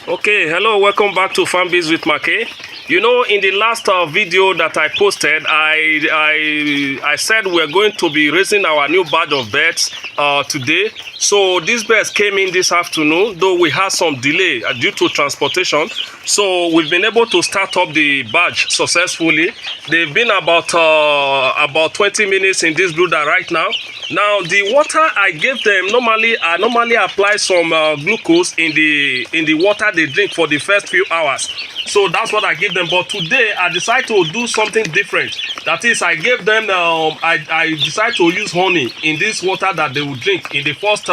Okay, hello, welcome back to Farmbiz with Markay. You know, in the last video that I posted, I said we're going to be raising our new batch of birds today. So these birds came in this afternoon, though we had some delay due to transportation. So we've been able to start up the batch successfully. They've been about 20 minutes in this brooder right now. Now the water I gave them, I normally apply some glucose in the water they drink for the first few hours. So that's what I give them. But today I decided to do something different. That is, I gave them I decided to use honey in this water that they will drink in the first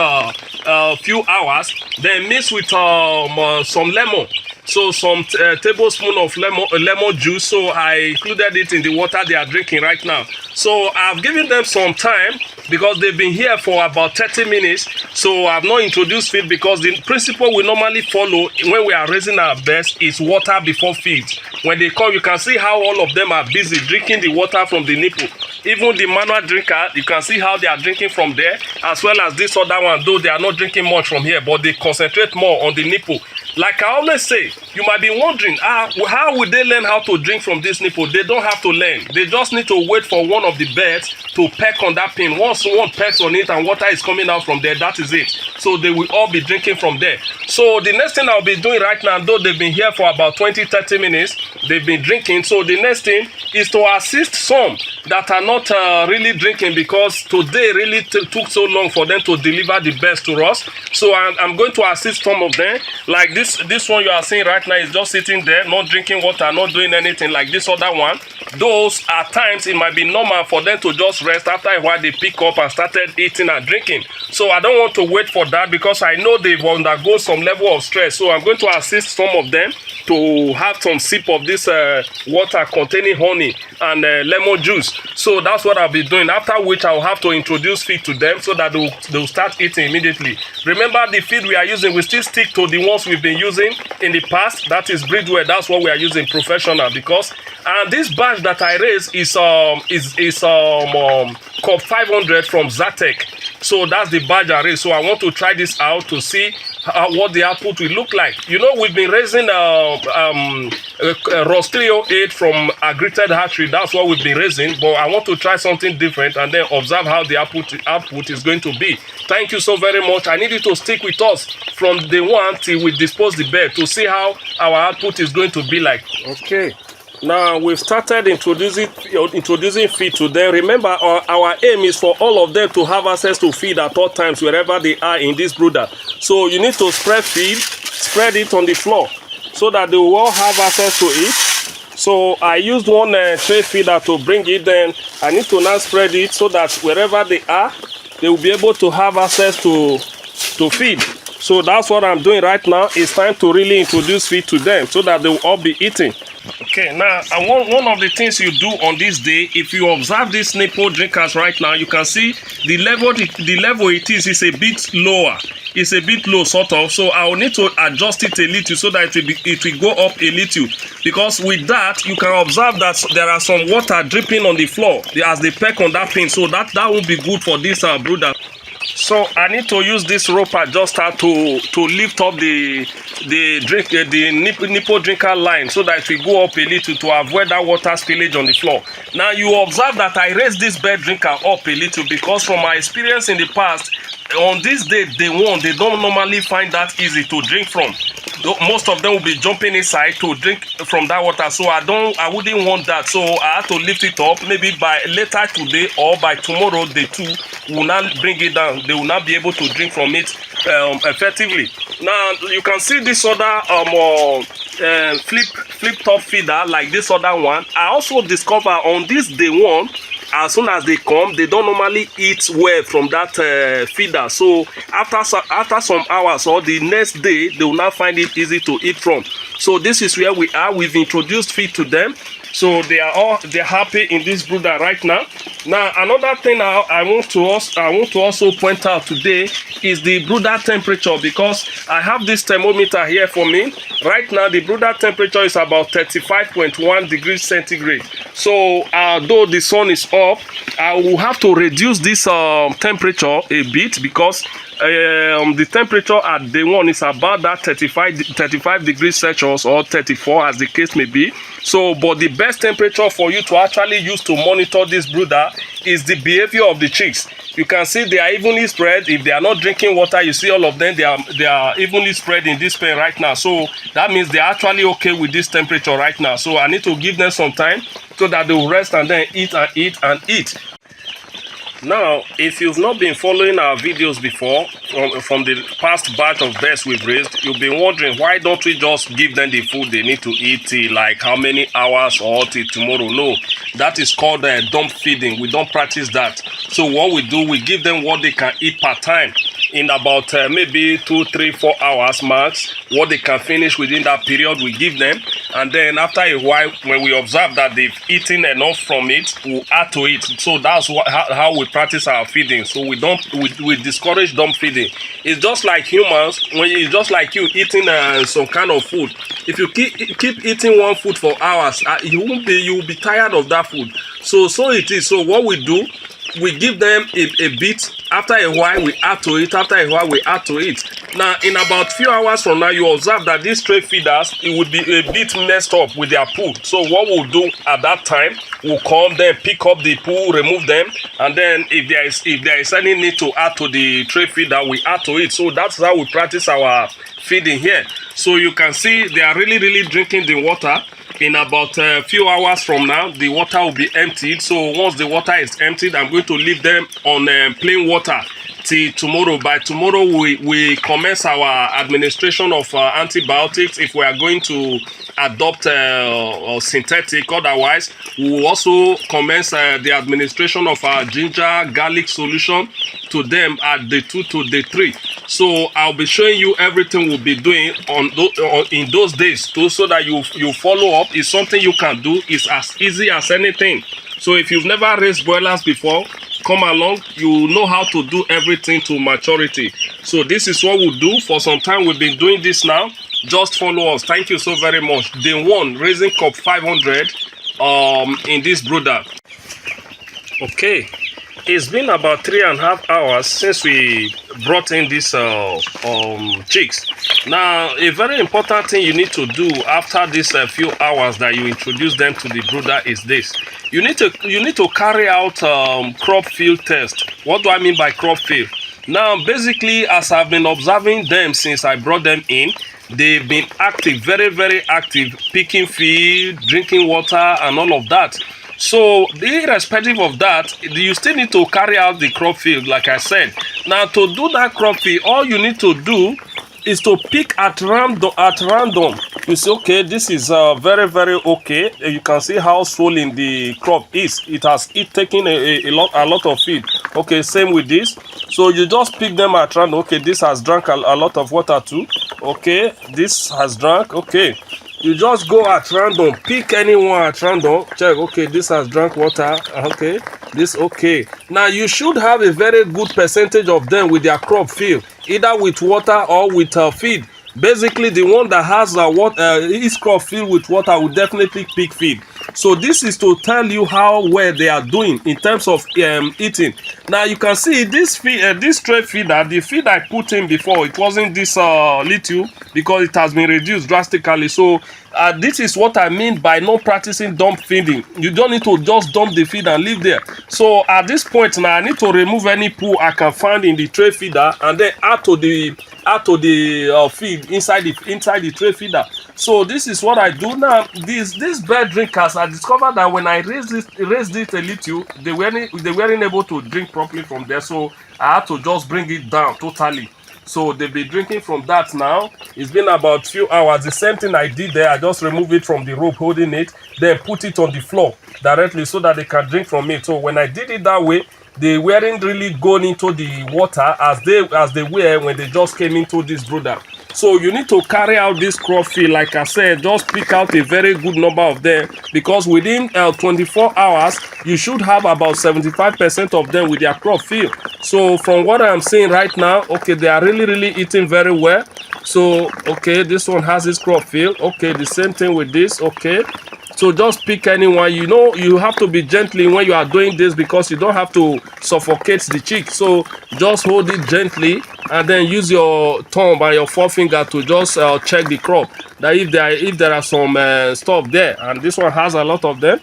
few hours. Then mix with some lemon. So some tablespoon of lemon juice. So I included it in the water they are drinking right now. So I've given them some time because they've been here for about 30 minutes. So I've not introduced feed because the principle we normally follow when we are raising our birds is water before feed. When they come, you can see how all of them are busy drinking the water from the nipple. Even the manual drinker, you can see how they are drinking from there, as well as this other one, though they are not drinking much from here, but they concentrate more on the nipple. Like I always say, you might be wondering, how would they learn how to drink from this nipple? They don't have to learn. They just need to wait for one of the birds to peck on that pin. Once one pecks on it and water is coming out from there, that is it. So they will all be drinking from there. So the next thing I'll be doing right now, though they've been here for about 20-30 minutes, they've been drinking. So the next thing is to assist some that are not really drinking, because today really took so long for them to deliver the birds to us. So I'm going to assist some of them. Like this one you are seeing right now is just sitting there, not drinking water, not doing anything. Like this other one, those at times it might be normal for them to just rest. After a while they pick up and started eating and drinking. So I don't want to wait for that because I know they've undergone some level of stress. So I'm going to assist some of them to have some sip of this water containing honey and lemon juice. So that's what I'll be doing, after which I'll have to introduce feed to them so that they'll start eating immediately. Remember, the feed we are using, we still stick to the ones we've been using in the past. That is Brooder. That's what we are using, professional, because this batch that I raised is Cobb500 from Zatec. So that's the batch I raised. So I want to try this out to see what the output will look like. You know, we've been raising Rostrio 8 from Agrited Hatchery. That's what we've been raising, but I want to try something different and then observe how the output is going to be. Thank you so very much. I need you to stick with us from day one till we dispose the bird to see how our output is going to be like. Okay. Now we've started introducing feed to them. Remember, our aim is for all of them to have access to feed at all times wherever they are in this brooder. So you need to spread it on the floor so that they will all have access to it. So I used one tray feeder to bring it. Then I need to now spread it so that wherever they are, they will be able to have access to feed. So that's what I'm doing right now. It's time to really introduce feed to them so that they will all be eating. Okay, now one of the things you do on this day, if you observe these nipple drinkers right now, you can see the level it is a bit lower. It's a bit low, sort of. So I will need to adjust it a little so that it will go up a little. Because with that, you can observe that there are some water dripping on the floor as they peck on that pin. So that won't be good for this brooder. So I need to use this rope adjuster to lift up the nipple drinker line so that it will go up a little to avoid that water spillage on the floor. Now you observe that I raised this bird drinker up a little because from my experience in the past, on this day they don't normally find that easy to drink from. Most of them will be jumping inside to drink from that water, so I wouldn't want that. So I had to lift it up. Maybe by later today or by tomorrow, day 2 will now bring it down. They will not be able to drink from it effectively. Now you can see this other flip top feeder like this other one. I also discover on this day 1, as soon as they come, they don't normally eat well from that feeder. So after some hours or the next day, they will not find it easy to eat from. So this is where we are. We've introduced feed to them. So they're happy in this brooder right now. Now another thing I want to also point out today is the brooder temperature, because I have this thermometer here for me. Right now the brooder temperature is about 35.1 degrees centigrade. So though the sun is up, I will have to reduce this temperature a bit, because the temperature at day one is about that 35 degrees Celsius or 34 as the case may be. So but the best temperature for you to actually use to monitor this brooder is the behavior of the chicks. You can see they are evenly spread. If they are not drinking water, you see all of them, they are evenly spread in this pen right now. So that means they are actually okay with this temperature right now. So I need to give them some time so that they will rest and then eat and eat and eat. Now, if you've not been following our videos before from the past batch of birds we've raised, you'll be wondering, why don't we just give them the food they need to eat till like how many hours or till tomorrow? No, that is called dump feeding. We don't practice that. So what we do, we give them what they can eat per time in about maybe 2, 3, 4 hours max. What they can finish within that period, we give them. And then after a while, when we observe that they've eaten enough from it, we'll add to it. So that's how we practice our feeding. So we discourage dump feeding. It's just like humans. When it's just like you eating some kind of food. If you keep eating one food for hours, you will be tired of that food. So it is. So what we do, we give them a bit. After a while, we add to it. After a while, we add to it. Now, in about few hours from now, you observe that these stray feeders, it would be a bit messed up with their poo. So what we'll do at that time, we'll come then pick up the poo, remove them, and then if there is any need to add to the tray feeder, we add to it. So that's how we practice our feeding here. So you can see they are really drinking the water. In about a few hours from now, the water will be emptied. So once the water is emptied, I'm going to leave them on plain water till tomorrow. By tomorrow, we commence our administration of antibiotics if we are going to adopt synthetic. Otherwise, we will also commence the administration of our ginger garlic solution to them at day 2 to day 3. So I'll be showing you everything we'll be doing in those days too, so that you follow up. It's something you can do. It's as easy as anything. So if you've never raised broilers before, come along. You know how to do everything to maturity. So this is what we'll do. For some time we've been doing this now. Just follow us. Thank you so very much. Day 1, raising Cobb500 in this brooder. Okay, it's been about 3.5 hours since we brought in these chicks. Now, a very important thing you need to do after these few hours that you introduce them to the brooder is this. You need to carry out crop field test. What do I mean by crop field? Now, basically, as I've been observing them since I brought them in, they've been active, very active, picking feed, drinking water, and all of that. So, irrespective of that, you still need to carry out the crop field, like I said. Now, to do that crop field, all you need to do is to pick at random. You see, okay, this is very okay. You can see how swollen the crop is. It has taken a lot of feed. Okay, same with this. So you just pick them at random. Okay, this has drank a lot of water too. Okay, this has drank. Okay, you just go at random, pick anyone at random, check. Okay, this has drank water. Okay, this okay. Now you should have a very good percentage of them with their crop field, either with water or with feed. Basically, the one that has his crop filled with water will definitely pick feed. So this is to tell you how well they are doing in terms of eating. Now you can see this tray feeder, the feed I put in before, it wasn't this little, because it has been reduced drastically. So this is what I mean by not practicing dump feeding. You don't need to just dump the feed and leave there. So at this point now, I need to remove any poo I can find in the tray feeder and then add to the feed inside the tray feeder. So this is what I do now. These bird drinkers, I discovered that when I raised it a little, they weren't able to drink properly from there. So I had to just bring it down totally. So they've been drinking from that now. It's been about few hours. The same thing I did there. I just removed it from the rope holding it, then put it on the floor directly so that they can drink from it. So when I did it that way, they weren't really going into the water as they were when they just came into this brooder. So you need to carry out this crop field. Like I said, just pick out a very good number of them, because within 24 hours you should have about 75% of them with their crop field. So from what I'm seeing right now, okay, they are really eating very well. So okay, this one has this crop field. Okay, the same thing with this. Okay, so just pick anyone. You know, you have to be gently when you are doing this, because you don't have to suffocate the chick. So just hold it gently and then use your thumb and your forefinger to just check the crop, that if there are some stuff there, and this one has a lot of them.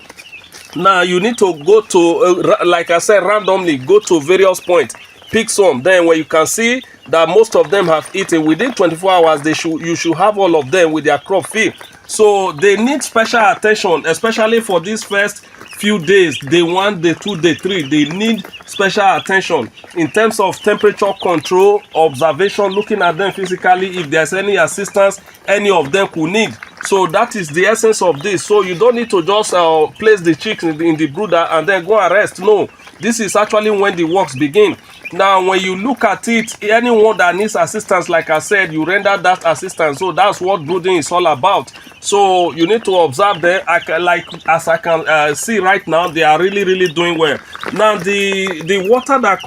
Now you need to go to like I said, randomly go to various points, pick some. Then when you can see that most of them have eaten, within 24 hours you should have all of them with their crop field. So they need special attention, especially for these first few days, day 1, day 2, day 3. They need special attention in terms of temperature control, observation, looking at them physically, if there's any assistance any of them could need. So that is the essence of this. So you don't need to just place the chicks in the brooder and then go and rest. No, this is actually when the works begin. Now when you look at it, anyone that needs assistance, like I said, you render that assistance. So that's what brooding is all about. So you need to observe them. As I can see right now, they are really doing well. Now the water that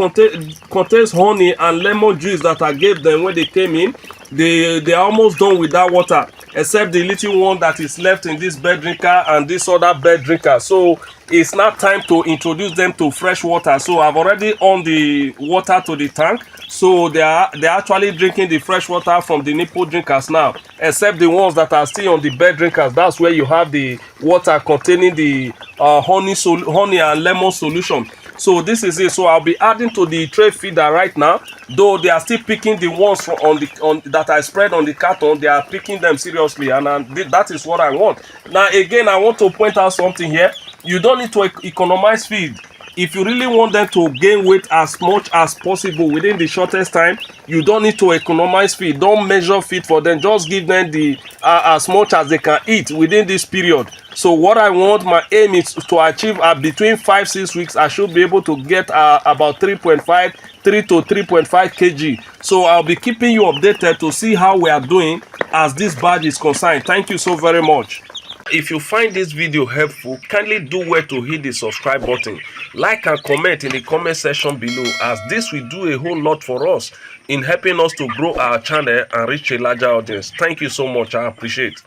contains honey and lemon juice that I gave them when they came in, they are almost done with that water, except the little one that is left in this bed drinker and this other bed drinker. So it's now time to introduce them to fresh water. So I've already on the water to the tank, so they're actually drinking the fresh water from the nipple drinkers now, except the ones that are still on the bed drinkers. That's where you have the water containing the honey and lemon solution. So this is it. So I'll be adding to the tray feeder right now, though they are still picking the ones that I spread on the carton. They are picking them seriously, and that is what I want. Now again, I want to point out something here. You don't need to economize feed. If you really want them to gain weight as much as possible within the shortest time, you don't need to economize feed. Don't measure feed for them. Just give them as much as they can eat within this period. So what I want, my aim is to achieve between 5-6 weeks, I should be able to get about 3 to 3.5 kg. So I'll be keeping you updated to see how we are doing as this badge is concerned. Thank you so very much. If you find this video helpful, kindly do well to hit the subscribe button, like and comment in the comment section below, as this will do a whole lot for us in helping us to grow our channel and reach a larger audience. Thank you so much. I appreciate it.